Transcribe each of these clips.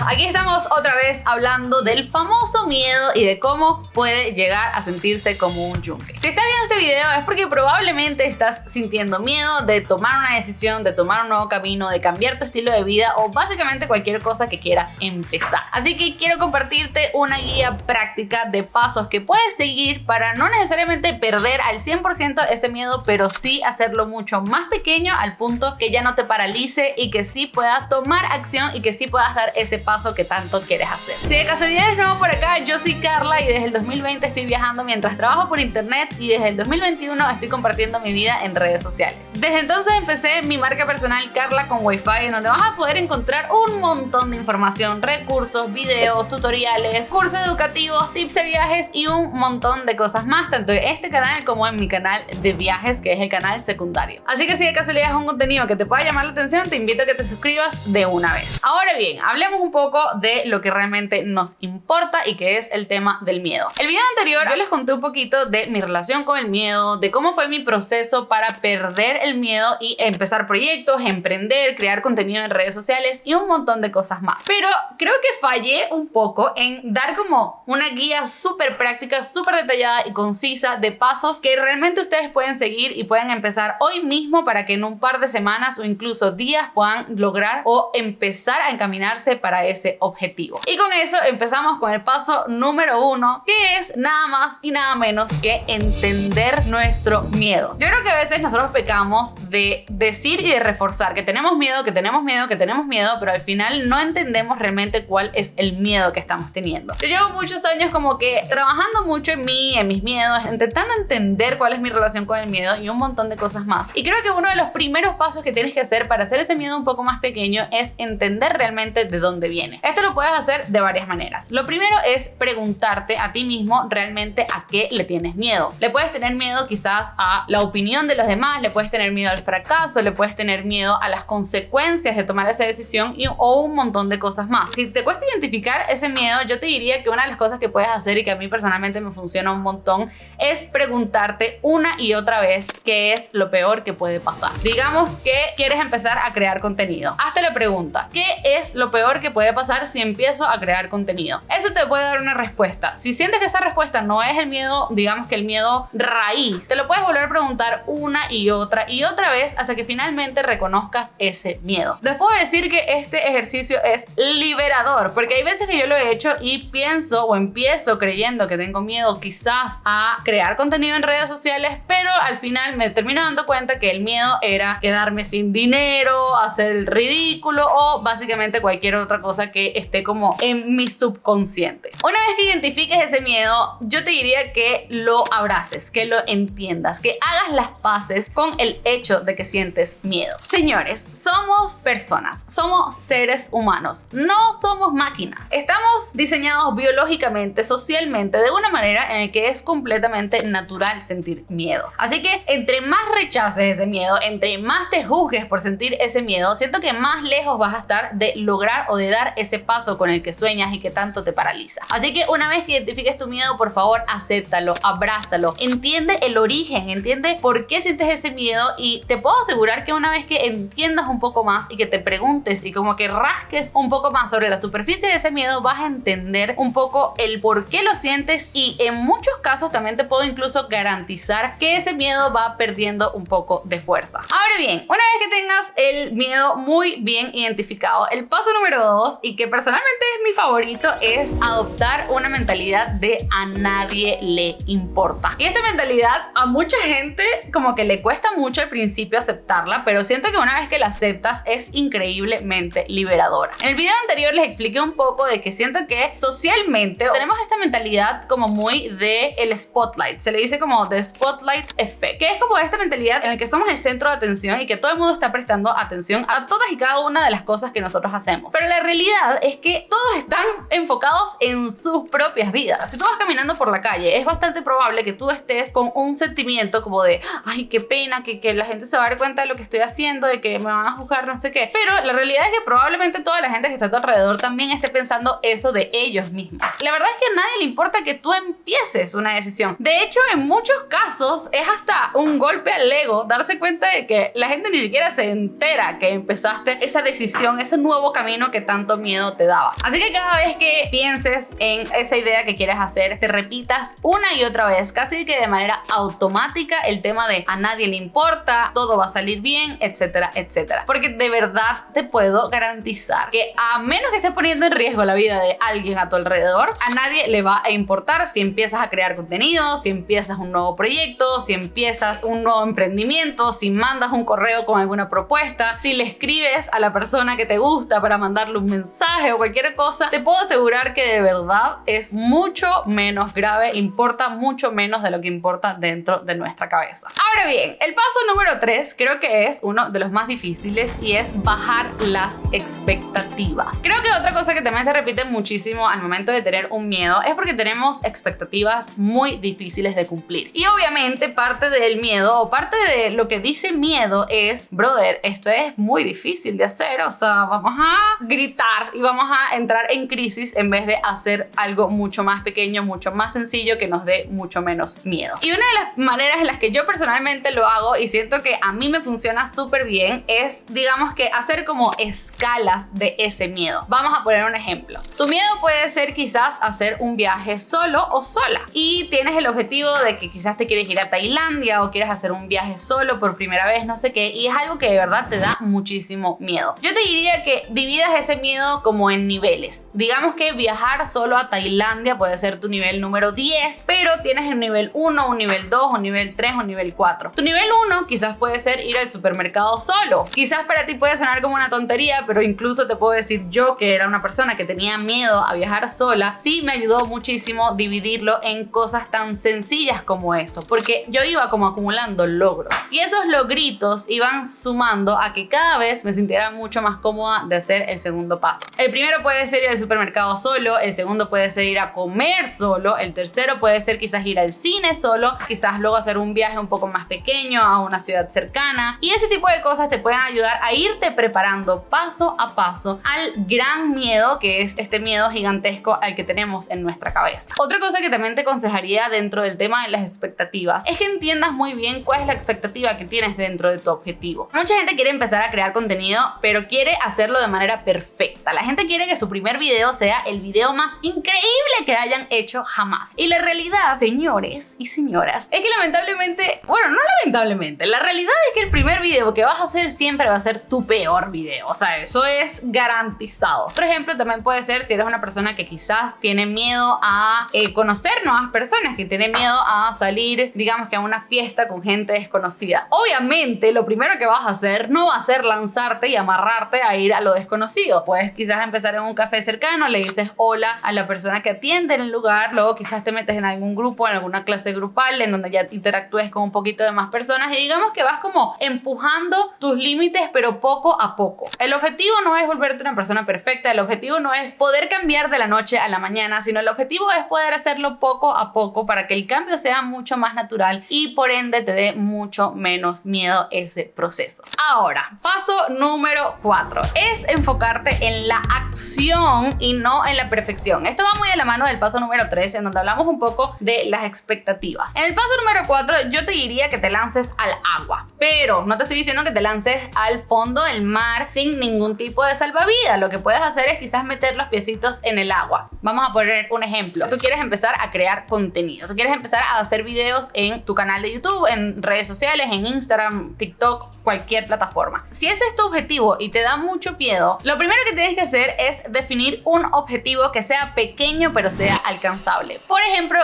Aquí estamos otra vez hablando del famoso miedo y de cómo puede llegar a sentirse como un yunque. Si estás viendo este video es porque probablemente estás sintiendo miedo de tomar una decisión, de tomar un nuevo camino, de cambiar tu estilo de vida o básicamente cualquier cosa que quieras empezar. Así que quiero compartirte una guía práctica de pasos que puedes seguir para no necesariamente perder al 100% ese miedo, pero sí hacerlo mucho más pequeño al punto que ya no te paralice y que sí puedas tomar acción y que sí puedas dar ese paso que tanto quieres hacer. Si de casualidad eres nuevo por acá, yo soy Carla y desde el 2020 estoy viajando mientras trabajo por internet y desde el 2021 estoy compartiendo mi vida en redes sociales. Desde entonces empecé mi marca personal Carla con Wi-Fi, en donde vas a poder encontrar un montón de información, recursos, videos, tutoriales, cursos educativos, tips de viajes y un montón de cosas más, tanto en este canal como en mi canal de viajes, que es el canal secundario. Así que si de casualidad es un contenido que te pueda llamar la atención, te invito a que te suscribas de una vez. Ahora bien, hablemos un poco de lo que realmente nos importa y que es el tema del miedo. El video anterior yo les conté un poquito de mi relación con el miedo, de cómo fue mi proceso para perder el miedo y empezar proyectos, emprender, crear contenido en redes sociales y un montón de cosas más. Pero creo que fallé un poco en dar como una guía súper práctica, súper detallada y concisa de pasos que realmente ustedes pueden seguir y pueden empezar hoy mismo para que en un par de semanas o incluso días puedan lograr o empezar a encaminarse para ese objetivo. Y con eso empezamos con el paso número 1, que es nada más y nada menos que entender nuestro miedo. Yo creo que a veces nosotros pecamos de decir y de reforzar que tenemos miedo, que tenemos miedo, que tenemos miedo, pero al final no entendemos realmente cuál es el miedo que estamos teniendo. Yo llevo muchos años como que trabajando mucho en mí, en mis miedos, intentando entender cuál es mi relación con el miedo y un montón de cosas más. Y creo que uno de los primeros pasos que tienes que hacer para hacer ese miedo un poco más pequeño es entender realmente de dónde viene. Esto lo puedes hacer de varias maneras. Lo primero es preguntarte a ti mismo realmente a qué le tienes miedo. Le puedes tener miedo quizás a la opinión de los demás, le puedes tener miedo al fracaso, le puedes tener miedo a las consecuencias de tomar esa decisión o un montón de cosas más. Si te cuesta identificar ese miedo, yo te diría que una de las cosas que puedes hacer y que a mí personalmente me funciona un montón es preguntarte una y otra vez qué es lo peor que puede pasar. Digamos que quieres empezar a crear contenido. Hazte la pregunta, ¿qué es lo peor que puede pasar si empiezo a crear contenido? Eso te puede dar una respuesta. Si sientes que esa respuesta no es el miedo, digamos que el miedo raíz, te lo puedes volver a preguntar una y otra vez hasta que finalmente reconozcas ese miedo. Después de decir que este ejercicio es liberador, porque hay veces que yo lo he hecho y pienso o empiezo creyendo que tengo miedo quizás a crear contenido en redes sociales, pero al final me termino dando cuenta que el miedo era quedarme sin dinero, hacer el ridículo o básicamente cualquier otra cosa que esté como en mi subconsciente. Una vez que identifiques ese miedo, yo te diría que lo abraces, que lo entiendas, que hagas las paces con el hecho de que sientes miedo. Señores, somos personas, somos seres humanos, no somos máquinas. Estamos diseñados biológicamente, socialmente, de una manera en la que es completamente natural sentir miedo. Así que entre más rechaces ese miedo, entre más te juzgues por sentir ese miedo, siento que más lejos vas a estar de lograr o de dar ese paso con el que sueñas y que tanto te paraliza. Así que una vez que identifiques tu miedo, por favor, acéptalo, abrázalo, entiende el origen, entiende por qué sientes ese miedo y te puedo asegurar que una vez que entiendas un poco más y que te preguntes y como que rasques un poco más sobre la superficie de ese miedo, vas a entender un poco el por qué lo sientes y en muchos casos también te puedo incluso garantizar que ese miedo va perdiendo un poco de fuerza. Ahora bien, una vez que tengas el miedo muy bien identificado, el paso número 2, y que personalmente es mi favorito, es adoptar una mentalidad de a nadie le importa. Y esta mentalidad a mucha gente como que le cuesta mucho al principio aceptarla, pero siento que una vez que la aceptas es increíblemente liberadora. En el video anterior les expliqué un poco de que siento que socialmente tenemos esta mentalidad como muy de el spotlight, se le dice como the spotlight effect, que es como esta mentalidad en la que somos el centro de atención y que todo el mundo está prestando atención a todas y cada una de las cosas que nosotros hacemos. Pero la realidad es que todos están enfocados en sus propias vidas. Si tú vas caminando por la calle, es bastante probable que tú estés con con un sentimiento como de, ay, qué pena, que la gente se va a dar cuenta de lo que estoy haciendo, de que me van a juzgar, no sé qué. Pero la realidad es que probablemente toda la gente que está a tu alrededor también esté pensando eso de ellos mismos. La verdad es que a nadie le importa que tú empieces una decisión. De hecho, en muchos casos es hasta un golpe al ego darse cuenta de que la gente ni siquiera se entera que empezaste esa decisión, ese nuevo camino que tanto miedo te daba. Así que cada vez que pienses en esa idea que quieres hacer, te repitas una y otra vez, casi que de manera automática, el tema de a nadie le importa, todo va a salir bien, etcétera, etcétera. Porque de verdad te puedo garantizar que a menos que estés poniendo en riesgo la vida de alguien a tu alrededor, a nadie le va a importar si empiezas a crear contenido, si empiezas un nuevo proyecto, si empiezas un nuevo emprendimiento, si mandas un correo con alguna propuesta, si le escribes a la persona que te gusta para mandarle un mensaje o cualquier cosa. Te puedo asegurar que de verdad es mucho menos grave, importa mucho menos de lo que importa dentro de nuestra cabeza. Ahora bien, el paso número 3 creo que es uno de los más difíciles y es bajar las expectativas. Creo que otra cosa que también se repite muchísimo al momento de tener un miedo es porque tenemos expectativas muy difíciles de cumplir. Y obviamente parte del miedo o parte de lo que dice miedo es, brother, esto es muy difícil de hacer, o sea, vamos a gritar y vamos a entrar en crisis en vez de hacer algo mucho más pequeño, mucho más sencillo que nos dé mucho menos miedo. Y una de las maneras en las que yo personalmente lo hago y siento que a mí me funciona súper bien es, digamos que hacer como escalas de ese miedo. Vamos a poner un ejemplo. Tu miedo puede ser quizás hacer un viaje solo o sola y tienes el objetivo de que quizás te quieres ir a Tailandia o quieres hacer un viaje solo por primera vez, no sé qué, y es algo que de verdad te da muchísimo miedo. Yo te diría que dividas ese miedo como en niveles. Digamos que viajar solo a Tailandia puede ser tu nivel número 10, pero tienes el nivel 1, un nivel 2, un nivel 3, un nivel 4. Tu nivel 1 quizás puede ser ir al supermercado solo. Quizás para ti puede sonar como una tontería, pero incluso te puedo decir yo, que era una persona que tenía miedo a viajar sola, sí me ayudó muchísimo dividirlo en cosas tan sencillas como eso, porque yo iba como acumulando logros y esos logritos iban sumando a que cada vez me sintiera mucho más cómoda de hacer el segundo paso. El primero puede ser ir al supermercado solo, el segundo puede ser ir a comer solo, el tercero puede ser quizás ir al cine solo, quizás luego hacer un viaje un poco más pequeño a una ciudad cercana, y ese tipo de cosas te pueden ayudar a irte preparando paso a paso al gran miedo, que es este miedo gigantesco al que tenemos en nuestra cabeza. Otra cosa que también te aconsejaría dentro del tema de las expectativas es que entiendas muy bien cuál es la expectativa que tienes dentro de tu objetivo. Mucha gente quiere empezar a crear contenido, pero quiere hacerlo de manera perfecta. La gente quiere que su primer video sea el video más increíble que hayan hecho jamás. Y la realidad, señores y señoras, es que lamentablemente, bueno, no lamentablemente, la realidad es que el primer video que vas a hacer siempre va a ser tu peor video. O sea, eso es garantizado. Otro ejemplo también puede ser si eres una persona que quizás tiene miedo a conocer nuevas personas, que tiene miedo a salir, digamos que a una fiesta con gente desconocida. Obviamente, lo primero que vas a hacer no va a ser lanzarte y amarrarte a ir a lo desconocido. Puedes quizás empezar en un café cercano, le dices hola a la persona que atiende en el lugar, luego quizás te metes en algún grupo, en alguna clase grupal, en donde ya interactúes con un poquito de más personas y digamos que vas como empujando tus límites, pero poco a poco. El objetivo no es volverte una persona perfecta, el objetivo no es poder cambiar de la noche a la mañana, sino el objetivo es poder hacerlo poco a poco para que el cambio sea mucho más natural y por ende te dé mucho menos miedo ese proceso. Ahora, paso número 4 es enfocarte en la acción y no en la perfección. Esto va muy de la mano del paso número 3, en donde hablamos un poco de las expectativas. En el paso número 4 yo te diría que te lances al agua, pero no te estoy diciendo que te lances al fondo del mar sin ningún tipo de salvavidas. Lo que puedes hacer es quizás meter los piecitos en el agua. Vamos a poner un ejemplo. Tú quieres empezar a crear contenido, tú quieres empezar a hacer videos en tu canal de YouTube, en redes sociales, en Instagram, TikTok, cualquier plataforma. Si ese es tu objetivo y te da mucho miedo, lo primero que tienes que hacer es definir un objetivo que sea pequeño pero sea alcanzable. Por ejemplo,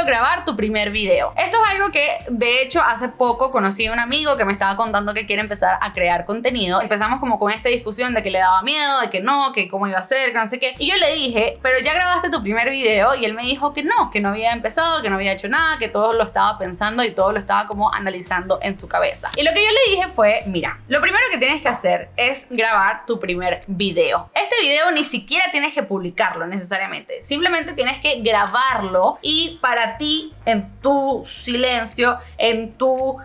grabar tu primer video. Esto es algo que de hecho hace poco conocí a un amigo que me estaba contando que quiere empezar a crear contenido. Empezamos como con esta discusión de que le daba miedo, de que no, que cómo iba a ser, que no sé qué. Y yo le dije, pero ya grabaste tu primer video, y él me dijo que no había empezado, que no había hecho nada, que todo lo estaba pensando y todo lo estaba como analizando en su cabeza. Y lo que yo le dije fue, mira, lo primero que tienes que hacer es grabar tu primer video. Este video ni siquiera tienes que publicarlo necesariamente, simplemente tienes que grabarlo y para ti en tu silencio, en tu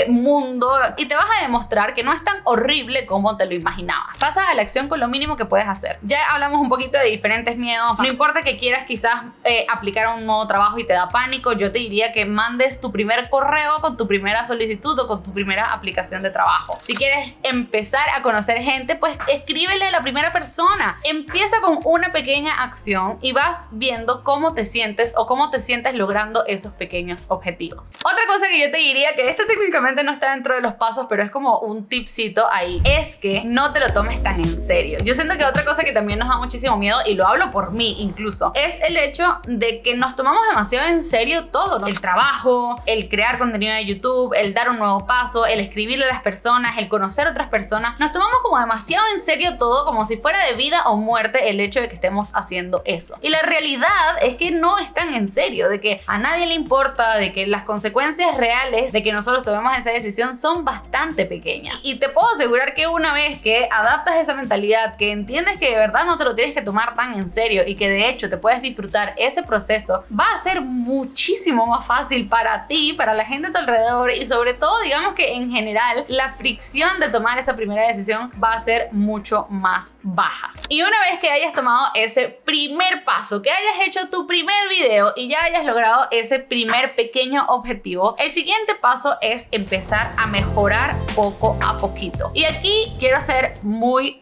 mundo, y te vas a demostrar que no es tan horrible como te lo imaginabas. Pasa a la acción con lo mínimo que puedes hacer. Ya hablamos un poquito de diferentes miedos. No importa que quieras quizás aplicar a un nuevo trabajo y te da pánico, yo te diría que mandes tu primer correo con tu primera solicitud o con tu primera aplicación de trabajo. Si quieres empezar a conocer gente, pues escríbele a la primera persona. Empieza con una pequeña acción y vas viendo cómo te sientes o cómo te sientes logrando esos pequeños objetivos. Otra cosa que yo te diría, que esto técnicamente no está dentro de los pasos, pero es como un tipcito ahí, es que no te lo tomes tan en serio. Yo siento que otra cosa que también nos da muchísimo miedo, y lo hablo por mí incluso, es el hecho de que nos tomamos demasiado en serio todo, ¿no? El trabajo, el crear contenido de YouTube, el dar un nuevo paso, el escribirle a las personas, el conocer a otras personas. Nos tomamos como demasiado en serio todo, como si fuera de vida o muerte el hecho de que estemos haciendo eso. Y la realidad es que no es tan en serio, de que a nadie le importa, de que las consecuencias reales de que nosotros tomemos esa decisión son bastante pequeñas. Y te puedo asegurar que una vez que adaptas esa mentalidad, que entiendes que de verdad no te lo tienes que tomar tan en serio y que de hecho te puedes disfrutar ese proceso, va a ser muchísimo más fácil para ti, para la gente a tu alrededor, y sobre todo, digamos que en general, la fricción de tomar esa primera decisión va a ser mucho más baja. Y una vez que hayas tomado ese primer paso, que hayas hecho tu primer video y ya hayas logrado ese primer pequeño objetivo, el siguiente paso es empezar a mejorar poco a poquito. Y aquí quiero ser muy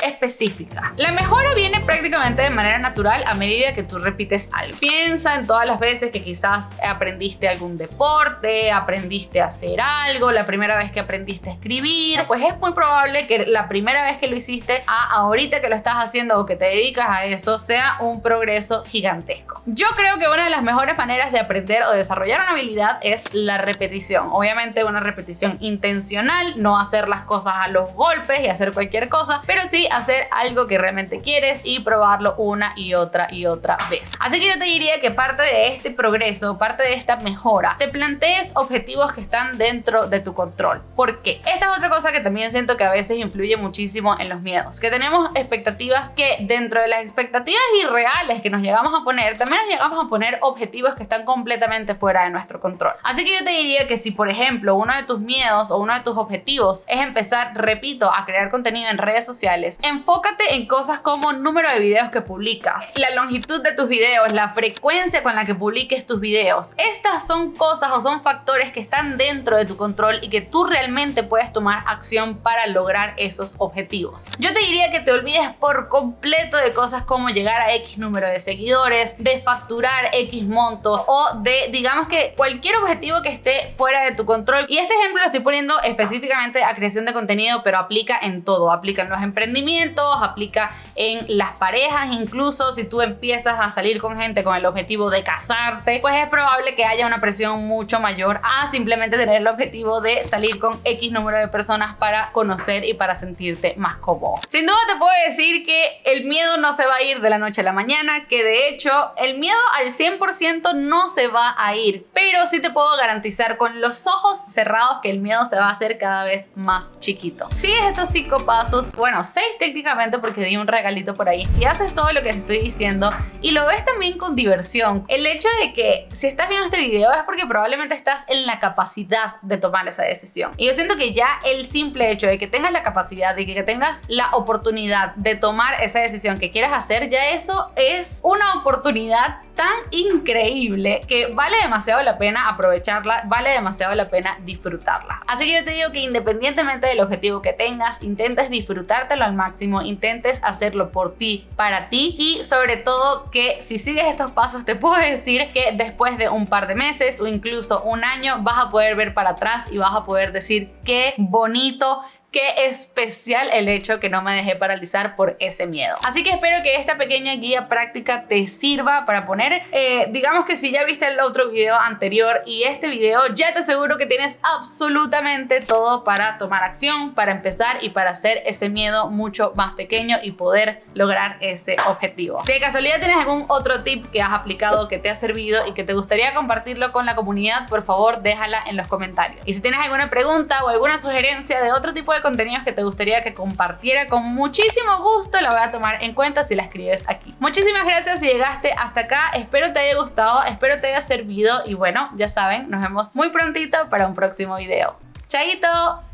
específica. La mejora viene prácticamente de manera natural a medida que tú repites algo. Piensa en todas las veces que quizás aprendiste algún deporte, aprendiste a hacer algo, la primera vez que aprendiste a escribir, pues es muy probable que la primera vez que lo hiciste a ahorita que lo estás haciendo o que te dedicas a eso sea un progreso gigantesco. Yo creo que una de las mejores maneras de aprender o desarrollar una habilidad es la repetición. Obviamente una repetición intencional, no hacer las cosas a los golpes y hacer cualquier cosa, pero sí hacer algo que realmente quieres y probarlo una y otra vez. Así que yo te diría que parte de este progreso, parte de esta mejora, te plantees objetivos que están dentro de tu control. ¿Por qué? Esta es otra cosa que también siento que a veces influye muchísimo en los miedos, que tenemos expectativas que dentro de las expectativas irreales que nos llegamos a poner, también nos llegamos a poner objetivos que están completamente fuera de nuestro control. Así que yo te diría que si por ejemplo uno de tus miedos o uno de tus objetivos es empezar, repito, a crear contenido en redes sociales, enfócate en cosas como número de videos que publicas, la longitud de tus videos, la frecuencia con la que publiques tus videos. Estas son cosas o son factores que están dentro de tu control y que tú realmente puedes tomar acción para lograr esos objetivos. Yo te diría que te olvides por completo de cosas como llegar a X número de seguidores, de facturar X monto o de, digamos que cualquier objetivo que esté fuera de tu control. Y este ejemplo lo estoy poniendo específicamente a creación de contenido, pero aplica en todo, aplica en los emprendimientos, aplica en las parejas, incluso si tú empiezas a salir con gente con el objetivo de casarte, pues es probable que haya una presión mucho mayor a simplemente tener el objetivo de salir con X número de personas para conocer y para sentirte más cómodo. Sin duda te puedo decir que el miedo no se va a ir de la noche a la mañana, que de hecho el miedo al 100% no se va a ir, pero sí te puedo garantizar con los ojos cerrados que el miedo se va a hacer cada vez más chiquito. Sigues estos 5 pasos, bueno, 6 técnicamente porque di un regalito por ahí, y haces todo lo que te estoy diciendo y lo ves también con diversión. El hecho de que si estás viendo este video es porque probablemente estás en la capacidad de tomar esa decisión, y yo siento que ya el simple hecho de que tengas la capacidad, de que tengas la oportunidad de tomar esa decisión que quieras hacer, ya eso es una oportunidad tan increíble que vale demasiado la pena aprovecharla, vale demasiado la pena disfrutarla. Así que yo te digo que independientemente del objetivo que tengas, intentes disfrutártelo al máximo, intentes hacerlo por ti, para ti, y sobre todo que si sigues estos pasos te puedo decir que después de un par de meses o incluso un año vas a poder ver para atrás y vas a poder decir qué bonito, qué especial el hecho que no me dejé paralizar por ese miedo. Así que espero que esta pequeña guía práctica te sirva para poner, digamos que si ya viste el otro video anterior y este video, ya te aseguro que tienes absolutamente todo para tomar acción, para empezar y para hacer ese miedo mucho más pequeño y poder lograr ese objetivo. Si de casualidad tienes algún otro tip que has aplicado, que te ha servido y que te gustaría compartirlo con la comunidad, por favor déjala en los comentarios. Y si tienes alguna pregunta o alguna sugerencia de otro tipo de contenidos que te gustaría que compartiera, con muchísimo gusto la voy a tomar en cuenta si la escribes aquí. Muchísimas gracias si llegaste hasta acá, espero te haya gustado, espero te haya servido y bueno, ya saben, nos vemos muy prontito para un próximo video. ¡Chaito!